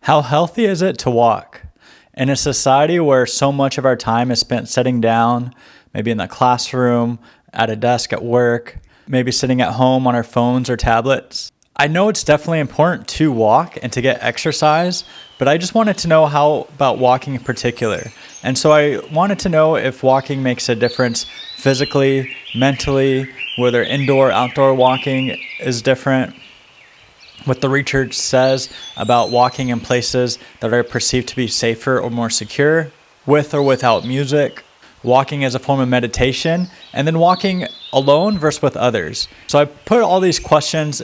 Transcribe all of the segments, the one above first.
How healthy is it to walk? In a society where so much of our time is spent sitting down, maybe in the classroom, at a desk at work, maybe sitting at home on our phones or tablets, I know it's definitely important to walk and to get exercise, but I just wanted to know how about walking in particular. And so I wanted to know if walking makes a difference physically, mentally, whether indoor, outdoor walking is different, what the research says about walking in places that are perceived to be safer or more secure, with or without music, walking as a form of meditation, and then walking alone versus with others. So I put all these questions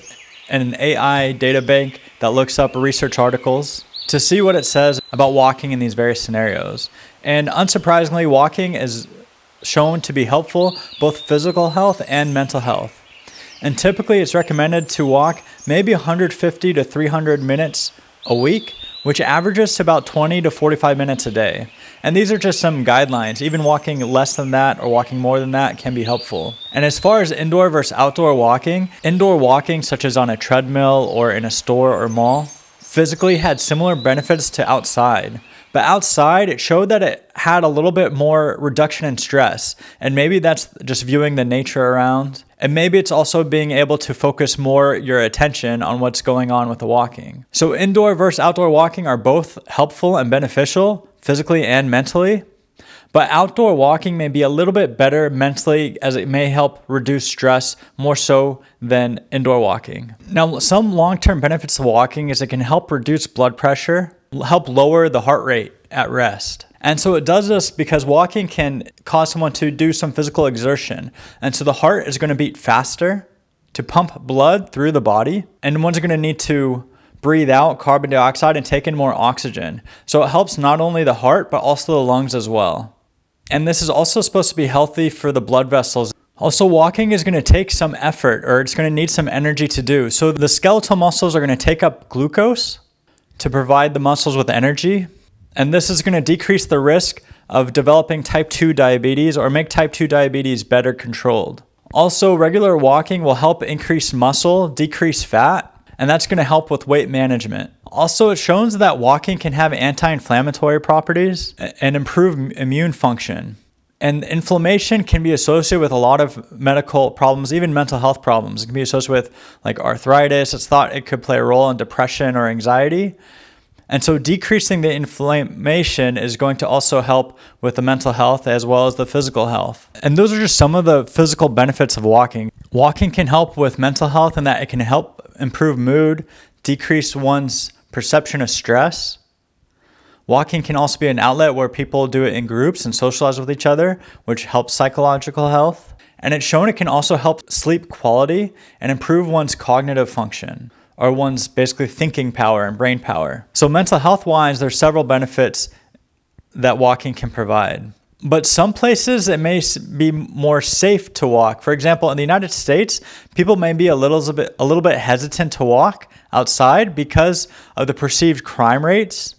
in an AI data bank that looks up research articles to see what it says about walking in these various scenarios. And unsurprisingly, walking is shown to be helpful, both physical health and mental health. And typically it's recommended to walk maybe 150 to 300 minutes a week, which averages to about 20 to 45 minutes a day. And these are just some guidelines. Even walking less than that or walking more than that can be helpful. And as far as indoor versus outdoor walking such as on a treadmill or in a store or mall, physically had similar benefits to outside. But outside, it showed that it had a little bit more reduction in stress. And maybe that's just viewing the nature around. And maybe it's also being able to focus more your attention on what's going on with the walking. So indoor versus outdoor walking are both helpful and beneficial, physically and mentally. But outdoor walking may be a little bit better mentally, as it may help reduce stress more so than indoor walking. Now, some long-term benefits of walking is it can help reduce blood pressure, help lower the heart rate at rest. And so it does this because walking can cause someone to do some physical exertion. And so the heart is going to beat faster to pump blood through the body. And one's going to need to breathe out carbon dioxide and take in more oxygen. So it helps not only the heart, but also the lungs as well. And this is also supposed to be healthy for the blood vessels. Also, walking is going to take some effort, or it's going to need some energy to do. So the skeletal muscles are going to take up glucose to provide the muscles with energy. And this is going to decrease the risk of developing type 2 diabetes or make type 2 diabetes better controlled. Also, regular walking will help increase muscle, decrease fat, and that's going to help with weight management. Also, it shows that walking can have anti-inflammatory properties and improve immune function. And inflammation can be associated with a lot of medical problems, even mental health problems. It can be associated with like arthritis. It's thought it could play a role in depression or anxiety. And so decreasing the inflammation is going to also help with the mental health as well as the physical health. And those are just some of the physical benefits of walking. Walking can help with mental health in that it can help improve mood, decrease one's perception of stress. Walking can also be an outlet where people do it in groups and socialize with each other, which helps psychological health. And it's shown it can also help sleep quality and improve one's cognitive function, or one's basically thinking power and brain power. So mental health-wise, there's several benefits that walking can provide. But some places it may be more safe to walk. For example, in the United States, people may be a little bit hesitant to walk outside because of the perceived crime rates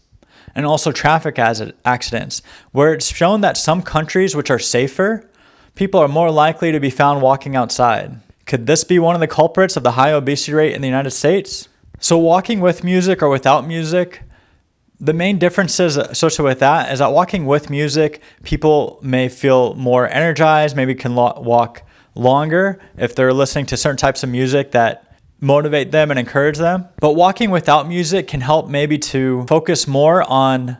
and also traffic accidents, where it's shown that some countries which are safer, people are more likely to be found walking outside. Could this be one of the culprits of the high obesity rate in the United States? So walking with music or without music, the main differences associated with that is that walking with music, people may feel more energized, maybe can walk longer if they're listening to certain types of music that motivate them and encourage them. But walking without music can help maybe to focus more on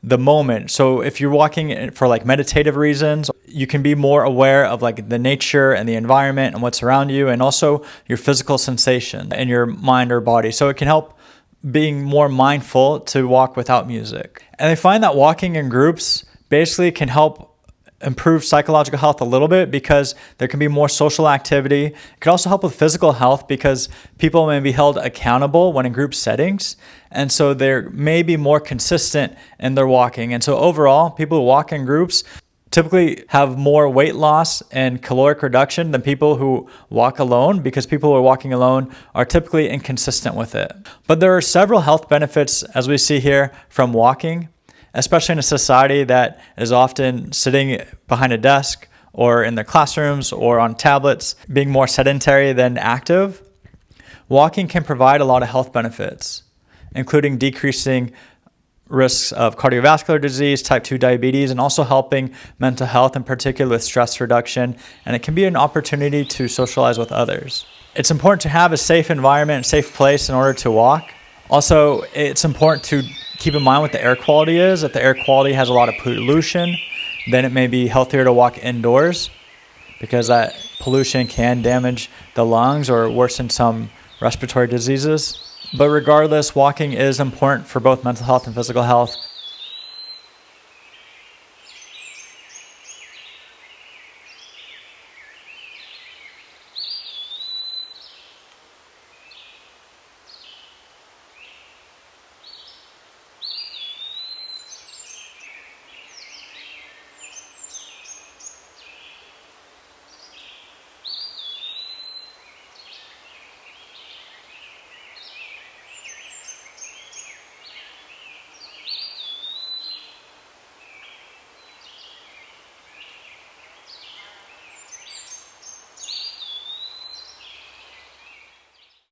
the moment. So if you're walking for like meditative reasons, you can be more aware of like the nature and the environment and what's around you, and also your physical sensation in your mind or body. So it can help being more mindful to walk without music. And they find that walking in groups basically can help improve psychological health a little bit because there can be more social activity. It can also help with physical health because people may be held accountable when in group settings. And so they're maybe more consistent in their walking. And so overall, people who walk in groups typically have more weight loss and caloric reduction than people who walk alone, because people who are walking alone are typically inconsistent with it. But there are several health benefits, as we see here, from walking, especially in a society that is often sitting behind a desk or in their classrooms or on tablets, being more sedentary than active. Walking can provide a lot of health benefits. including decreasing risks of cardiovascular disease, type 2 diabetes, and also helping mental health, in particular with stress reduction. And it can be an opportunity to socialize with others. It's important to have a safe environment, a safe place in order to walk. Also, it's important to keep in mind what the air quality is. If the air quality has a lot of pollution, then it may be healthier to walk indoors because that pollution can damage the lungs or worsen some respiratory diseases. But regardless, walking is important for both mental health and physical health.